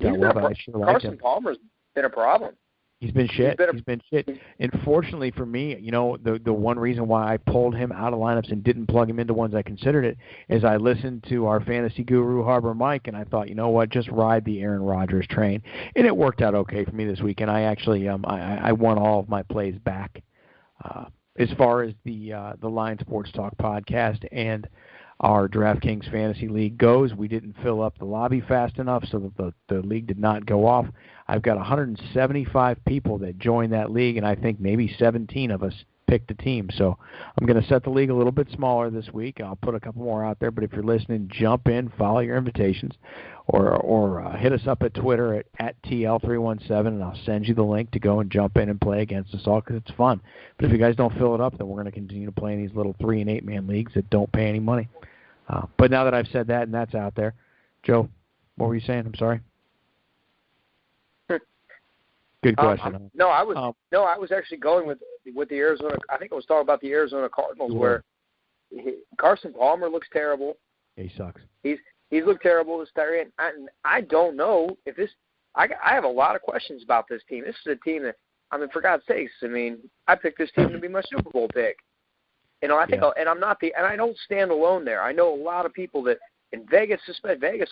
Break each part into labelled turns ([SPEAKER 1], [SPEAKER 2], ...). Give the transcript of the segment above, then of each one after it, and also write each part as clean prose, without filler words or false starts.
[SPEAKER 1] Carson Palmer's been a problem.
[SPEAKER 2] He's been shit. He's been shit. And fortunately for me, the one reason why I pulled him out of lineups and didn't plug him into ones I considered it is I listened to our fantasy guru, Harbor Mike, and I thought, you know what, just ride the Aaron Rodgers train. And it worked out okay for me this week, and I actually I won all of my plays back. As far as the Line Sports Talk podcast and our DraftKings Fantasy League goes, we didn't fill up the lobby fast enough so that the league did not go off. I've got 175 people that joined that league, and I think maybe 17 of us picked a team. So I'm going to set the league a little bit smaller this week. I'll put a couple more out there, but if you're listening, jump in, follow your invitations, or hit us up at Twitter at TL317, and I'll send you the link to go and jump in and play against us all because it's fun. But if you guys don't fill it up, then we're going to continue to play in these little 3- and 8-man leagues that don't pay any money. But now that I've said that and that's out there, Joe, what were you saying? I'm sorry. Good question.
[SPEAKER 1] I was actually going with the Arizona. I think I was talking about the Arizona Cardinals, where Carson Palmer looks terrible.
[SPEAKER 2] Yeah, he sucks.
[SPEAKER 1] He's looked terrible this year, and I don't know if this. I have a lot of questions about this team. This is a team that, for God's sakes, I picked this team to be my Super Bowl pick. I think, and I'm not and I don't stand alone there. I know a lot of people that in Vegas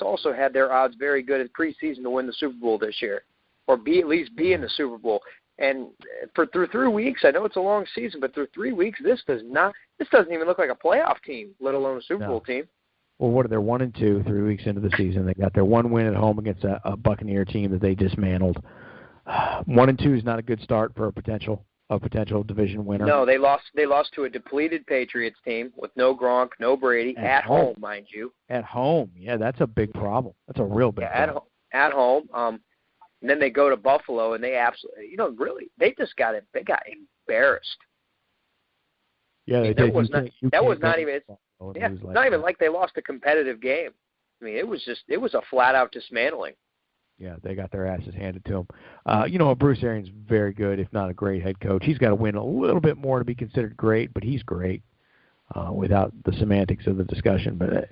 [SPEAKER 1] also had their odds very good at preseason to win the Super Bowl this year, or at least be in the Super Bowl. And through 3 weeks, I know it's a long season, but through 3 weeks, this doesn't even look like a playoff team, let alone a Super Bowl team.
[SPEAKER 2] Well, what are they, 1-2, 3 weeks into the season? They got their one win at home against a Buccaneer team that they dismantled. 1-2 is not a good start for a potential division winner.
[SPEAKER 1] No, they lost to a depleted Patriots team with no Gronk, no Brady, at home, mind you.
[SPEAKER 2] At home, yeah, that's a big problem. That's a real big problem.
[SPEAKER 1] At home. And then they go to Buffalo, and they absolutely, they got embarrassed.
[SPEAKER 2] Yeah, they did.
[SPEAKER 1] Not even like they lost a competitive game. It was a flat-out dismantling.
[SPEAKER 2] Yeah, they got their asses handed to them. Bruce Arians is very good, if not a great head coach. He's got to win a little bit more to be considered great, but he's great without the semantics of the discussion. But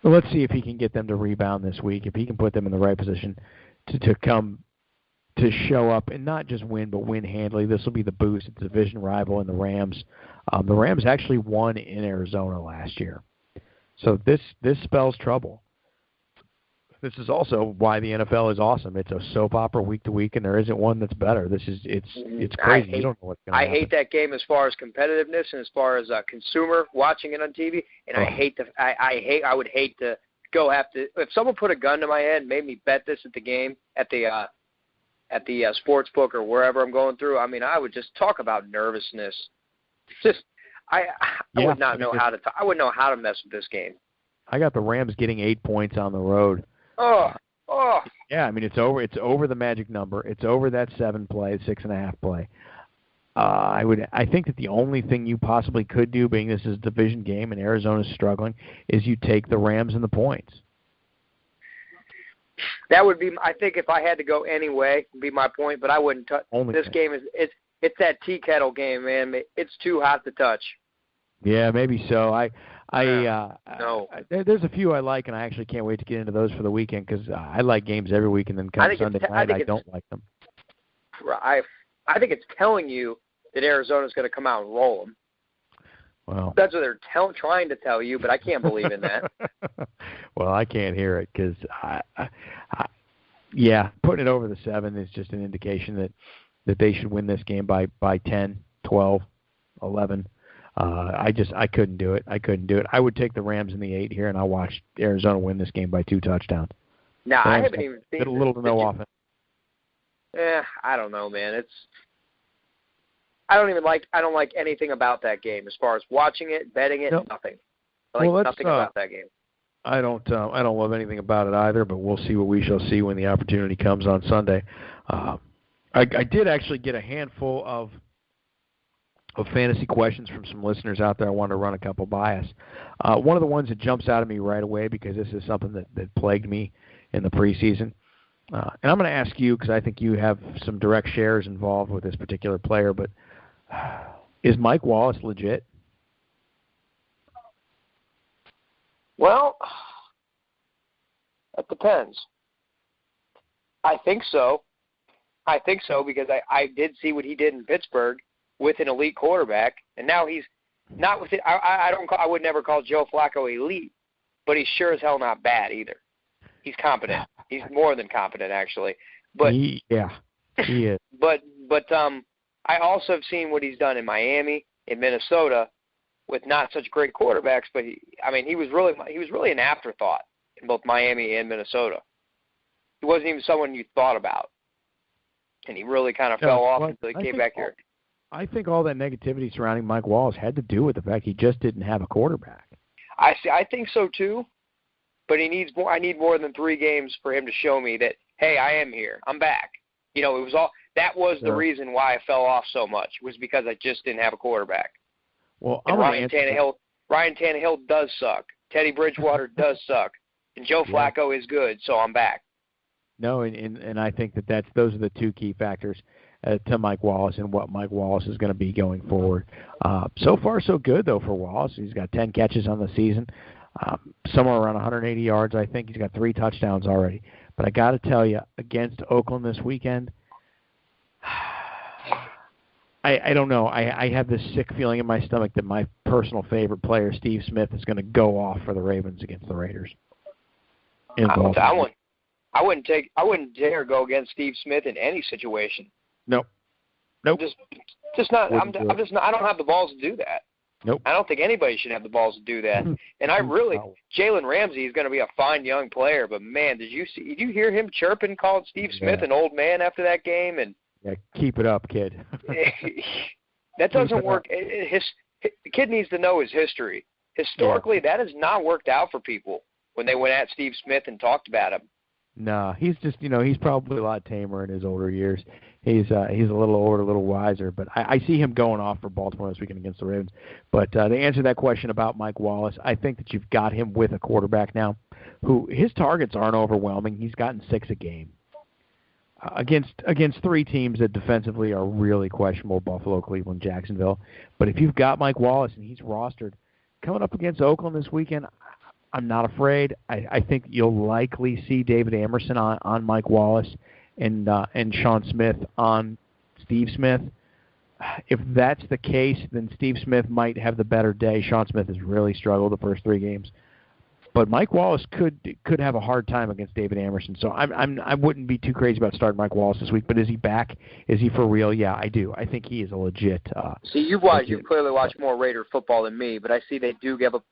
[SPEAKER 2] let's see if he can get them to rebound this week, if he can put them in the right position to show up and not just win, but win handily. This will be the boost. It's a division rival in the Rams. The Rams actually won in Arizona last year. So this spells trouble. This is also why the NFL is awesome. It's a soap opera week to week, and there isn't one that's better. It's crazy. You don't know what's going to happen.
[SPEAKER 1] I hate that game as far as competitiveness and as far as a consumer watching it on TV. And I would hate to go if someone put a gun to my head and made me bet this at the game at the sports book or wherever I'm going through. I would just talk about nervousness. I would not know how to. I wouldn't know how to mess with this game.
[SPEAKER 2] I got the Rams getting 8 points on the road.
[SPEAKER 1] Oh.
[SPEAKER 2] Yeah, it's over. It's over the magic number. It's over that 7 play, 6.5 play. I think that the only thing you possibly could do, being this is a division game and Arizona's struggling, is you take the Rams and the points.
[SPEAKER 1] That would be, I think, if I had to go anyway, would be my point. But I wouldn't touch this game. It's that tea kettle game, man. It's too hot to touch.
[SPEAKER 2] Yeah, maybe so.
[SPEAKER 1] No.
[SPEAKER 2] There's a few I like, and I actually can't wait to get into those for the weekend because I like games every week, and then come Sunday night, I don't like them.
[SPEAKER 1] I think it's telling you that Arizona's going to come out and roll them.
[SPEAKER 2] Well,
[SPEAKER 1] that's what they're trying to tell you, but I can't believe in that.
[SPEAKER 2] Well, I can't hear it because, putting it over the 7 is just an indication that they should win this game by 10, 12, 11. I couldn't do it. I would take the Rams in the 8 here, and I'll watch Arizona win this game by 2 touchdowns.
[SPEAKER 1] No, I haven't even seen
[SPEAKER 2] it. A little to no offense.
[SPEAKER 1] I don't know, man. I don't like anything about that game as far as watching it, betting it, nothing. I like nothing about that game.
[SPEAKER 2] I don't love anything about it either, but we'll see what we shall see when the opportunity comes on Sunday. I did actually get a handful of fantasy questions from some listeners out there. I wanted to run a couple by us. One of the ones that jumps out at me right away, because this is something that plagued me in the preseason, and I'm going to ask you because I think you have some direct shares involved with this particular player, but is Mike Wallace legit?
[SPEAKER 1] Well, it depends. I think so. Because I did see what he did in Pittsburgh with an elite quarterback, and now he's not with it. I would never call Joe Flacco elite, but he's sure as hell not bad either. He's competent. He's more than competent, actually. But
[SPEAKER 2] he is.
[SPEAKER 1] But I also have seen what he's done in Miami, in Minnesota, with not such great quarterbacks. But he was really an afterthought in both Miami and Minnesota. He wasn't even someone you thought about, and he really kind of fell off until he came back here.
[SPEAKER 2] I think all that negativity surrounding Mike Wallace had to do with the fact he just didn't have a quarterback.
[SPEAKER 1] I think so too, but he needs more. I need more than 3 games for him to show me that, hey, I am here. I'm back. It was all that was the reason why I fell off so much, was because I just didn't have a quarterback.
[SPEAKER 2] Well,
[SPEAKER 1] and Ryan Tannehill does suck. Teddy Bridgewater does suck, and Joe Flacco is good, so I'm back.
[SPEAKER 2] No, and I think those are the 2 key factors to Mike Wallace and what Mike Wallace is going to be going forward. So far, so good, though, for Wallace. He's got 10 catches on the season, somewhere around 180 yards. I think he's got 3 touchdowns already. But I got to tell you, against Oakland this weekend, I don't know. I have this sick feeling in my stomach that my personal favorite player, Steve Smith, is going to go off for the Ravens against the Raiders.
[SPEAKER 1] I wouldn't dare go against Steve Smith in any situation.
[SPEAKER 2] Nope.
[SPEAKER 1] Just not. I don't have the balls to do that.
[SPEAKER 2] Nope.
[SPEAKER 1] I don't think anybody should have the balls to do that. And Jalen Ramsey is going to be a fine young player, but man, did you hear him chirping, calling Steve Smith an old man after that game? And
[SPEAKER 2] keep it up, kid.
[SPEAKER 1] That doesn't work. The kid needs to know his history. Historically, that has not worked out for people when they went at Steve Smith and talked about him.
[SPEAKER 2] No, he's just, he's probably a lot tamer in his older years. He's a little older, a little wiser, but I see him going off for Baltimore this weekend against the Ravens. But to answer that question about Mike Wallace, I think that you've got him with a quarterback now who his targets aren't overwhelming. He's gotten 6 a game against 3 teams that defensively are really questionable: Buffalo, Cleveland, Jacksonville. But if you've got Mike Wallace and he's rostered coming up against Oakland this weekend, I'm not afraid. I think you'll likely see David Amerson on Mike Wallace and Sean Smith on Steve Smith. If that's the case, then Steve Smith might have the better day. Sean Smith has really struggled the first 3 games. But Mike Wallace could have a hard time against David Amerson. So I wouldn't be too crazy about starting Mike Wallace this week. But is he back? Is he for real? Yeah, I do. I think he is a legit.
[SPEAKER 1] See, you've clearly watched more Raider football than me, but I see they do give up.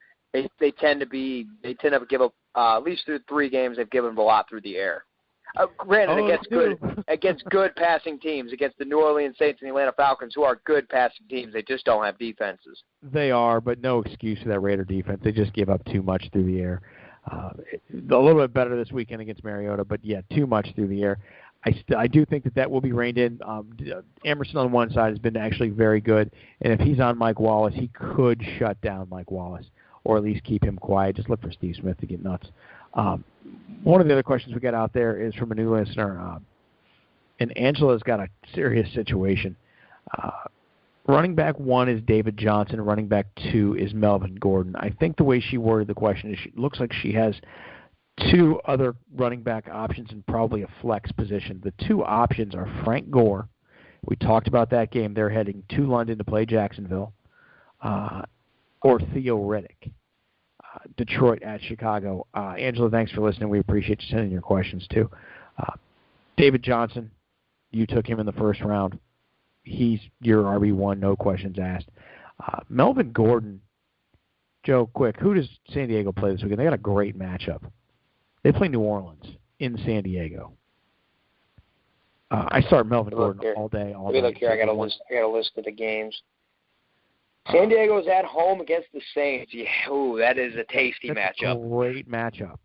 [SPEAKER 1] They tend to give up at least through 3 games. They've given up a lot through the air. Granted, against good passing teams, against the New Orleans Saints and the Atlanta Falcons, who are good passing teams, they just don't have defenses.
[SPEAKER 2] They are, but no excuse for that Raider defense. They just give up too much through the air. A little bit better this weekend against Mariota, but too much through the air. I do think that will be reined in. Emerson on one side has been actually very good, and if he's on Mike Wallace, he could shut down Mike Wallace, or at least keep him quiet. Just look for Steve Smith to get nuts. One of the other questions we got out there is from a new listener, and Angela's got a serious situation. Running back 1 is David Johnson. Running back 2 is Melvin Gordon. I think the way she worded the question is it looks like she has 2 other running back options and probably a flex position. The 2 options are Frank Gore. We talked about that game. They're heading to London to play Jacksonville. Or Theo Riddick. Detroit at Chicago. Angela, thanks for listening. We appreciate you sending your questions, too. David Johnson, you took him in the first round. He's your RB1, no questions asked. Melvin Gordon, Joe, quick, who does San Diego play this weekend? They got a great matchup. They play New Orleans in San Diego. I start Melvin Gordon all day.
[SPEAKER 1] Let me look here. I got a list of the games. San Diego's at home against the Saints. Yeah, that is a tasty matchup.
[SPEAKER 2] Great matchup.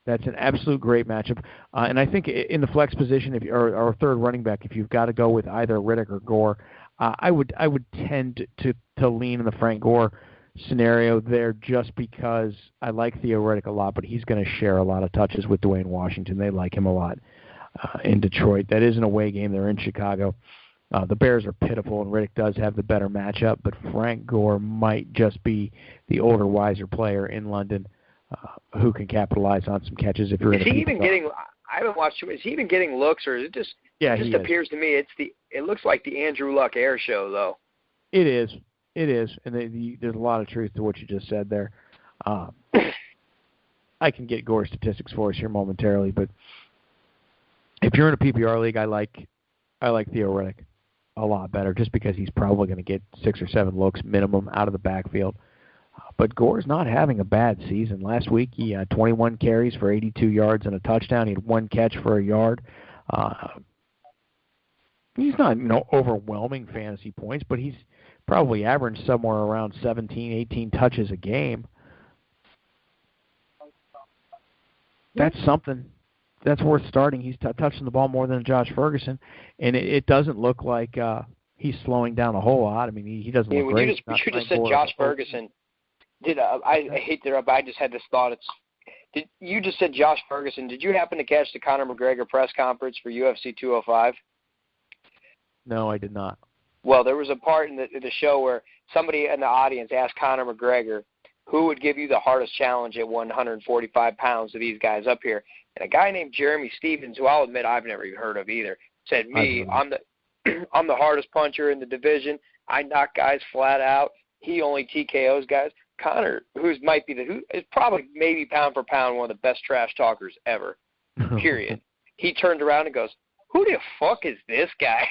[SPEAKER 2] That's an absolute great matchup. And I think in the flex position, or third running back, if you've got to go with either Riddick or Gore, I would tend to lean in the Frank Gore scenario there, just because I like Theo Riddick a lot, but he's going to share a lot of touches with Dwayne Washington. They like him a lot in Detroit. That is an away game. They're in Chicago. The Bears are pitiful, and Riddick does have the better matchup, but Frank Gore might just be the older, wiser player in London who can capitalize on some catches if you're in a
[SPEAKER 1] even getting? haven't watched him. Is he even getting looks, or is it just?
[SPEAKER 2] Yeah,
[SPEAKER 1] it just appears to me it looks like the Andrew Luck Air Show, though.
[SPEAKER 2] It is, and there's a lot of truth to what you just said there. I can get Gore statistics for us here momentarily, but if you're in a PPR league, I like Theo Riddick a lot better, just because he's probably going to get 6 or 7 looks minimum out of the backfield. But Gore's not having a bad season. Last week he had 21 carries for 82 yards and a touchdown. He had 1 catch for a yard. He's not, overwhelming fantasy points, but he's probably averaged somewhere around 17, 18 touches a game. That's something. That's worth starting. He's touching the ball more than Josh Ferguson, and it doesn't look like he's slowing down a whole lot. I mean, he doesn't look great.
[SPEAKER 1] You just said Josh Ferguson. I hate to interrupt, I just had this thought. You just said Josh Ferguson. Did you happen to catch the Conor McGregor press conference for UFC 205?
[SPEAKER 2] No, I did not.
[SPEAKER 1] Well, there was a part in the show where somebody in the audience asked Conor McGregor, who would give you the hardest challenge at 145 pounds of these guys up here? And a guy named Jeremy Stevens, who I'll admit I've never even heard of either, said, me, I'm the hardest puncher in the division. I knock guys flat out. He only TKOs guys. Conor, who is probably maybe pound for pound one of the best trash talkers ever, period. He turned around and goes, who the fuck is this guy?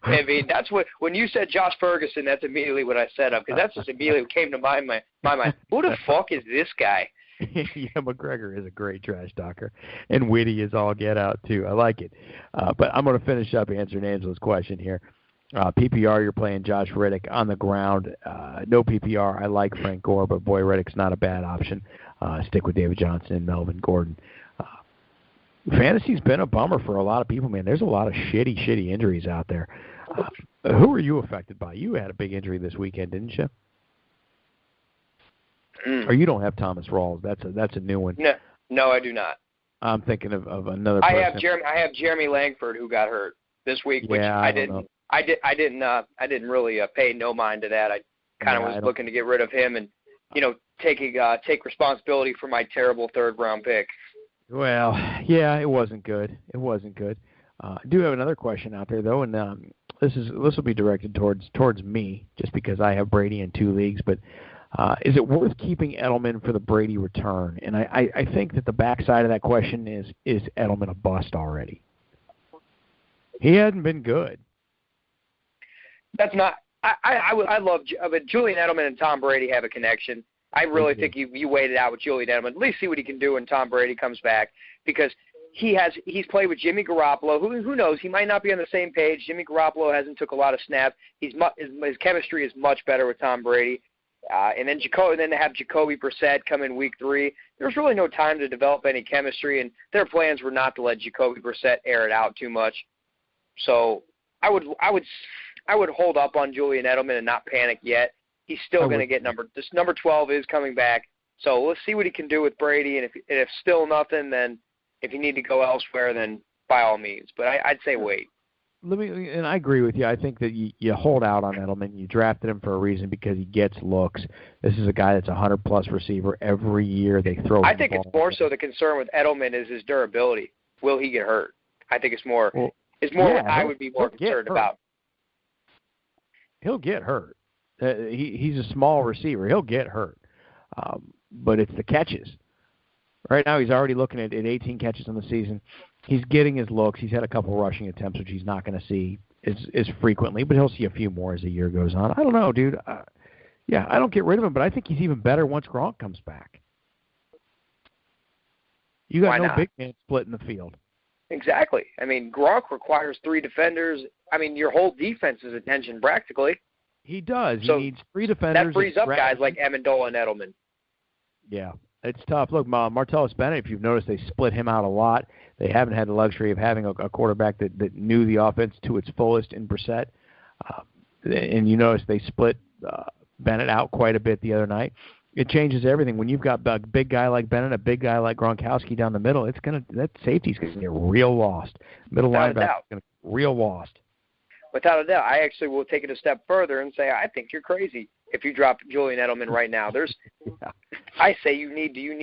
[SPEAKER 1] I mean, that's when you said Josh Ferguson, that's immediately what I set up, because that's just immediately what came to my mind. Who the fuck is this guy?
[SPEAKER 2] Yeah, McGregor is a great trash talker, and witty is all get out, too. I like it. But I'm going to finish up answering Angela's question here. PPR, you're playing Josh Riddick on the ground. No PPR, I like Frank Gore, but boy, Riddick's not a bad option. Stick with David Johnson and Melvin Gordon. Fantasy's been a bummer for a lot of people, man. There's a lot of shitty injuries out there. Who are you affected by? You had a big injury this weekend, didn't you? Or you don't have Thomas Rawls. That's a new one.
[SPEAKER 1] No, I do not.
[SPEAKER 2] I'm thinking of another person.
[SPEAKER 1] I have Jeremy Langford, who got hurt this week, which I didn't really pay no mind to that. I kind of was looking to get rid of him and take responsibility for my terrible 3rd round pick.
[SPEAKER 2] Well, yeah, it wasn't good. I do have another question out there though, and this will be directed towards me, just because I have Brady in 2 leagues. But is it worth keeping Edelman for the Brady return? And I think that the backside of that question is Edelman a bust already? He hadn't been good. That's not.
[SPEAKER 1] I love. But Julian Edelman and Tom Brady have a connection. I really think you wait it out with Julian Edelman. At least see what he can do when Tom Brady comes back, because he's played with Jimmy Garoppolo. Who knows? He might not be on the same page. Jimmy Garoppolo hasn't took a lot of snaps. His chemistry is much better with Tom Brady. And then to have Jacoby Brissett come in week 3. There's really no time to develop any chemistry, and their plans were not to let Jacoby Brissett air it out too much. So I would hold up on Julian Edelman and not panic yet. He's still going to get number 12 is coming back. So let's see what he can do with Brady, and if still nothing, then if you need to go elsewhere, then by all means. But I'd say wait.
[SPEAKER 2] And I agree with you. I think that you hold out on Edelman. You drafted him for a reason, because he gets looks. This is a guy that's a 100-plus receiver every year. They throw.
[SPEAKER 1] I think it's more so the concern with Edelman is his durability. Will he get hurt? I think it's more. What I would be more concerned about.
[SPEAKER 2] He'll get hurt. He's a small receiver. He'll get hurt. But it's the catches. Right now he's already looking at 18 catches in the season. He's getting his looks. He's had a couple rushing attempts, which he's not going to see as frequently, but he'll see a few more as the year goes on. I don't know, dude. I don't get rid of him, but I think he's even better once Gronk comes back. You got no big man split in the field.
[SPEAKER 1] Exactly. I mean, Gronk requires 3 defenders. I mean, your whole defense is attention practically.
[SPEAKER 2] He does. So he needs 3 defenders.
[SPEAKER 1] That frees up guys like Amendola and Edelman.
[SPEAKER 2] Yeah, it's tough. Look, Martellus Bennett, if you've noticed, they split him out a lot. They haven't had the luxury of having a quarterback that knew the offense to its fullest in Brissett. And you notice they split Bennett out quite a bit the other night. It changes everything. When you've got a big guy like Bennett, a big guy like Gronkowski down the middle, that safety's going to get real lost. Middle linebacker is going to get real lost.
[SPEAKER 1] Without a doubt. I actually will take it a step further and say I think you're crazy. if you drop Julian Edelman right now. I say you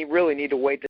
[SPEAKER 1] really need to wait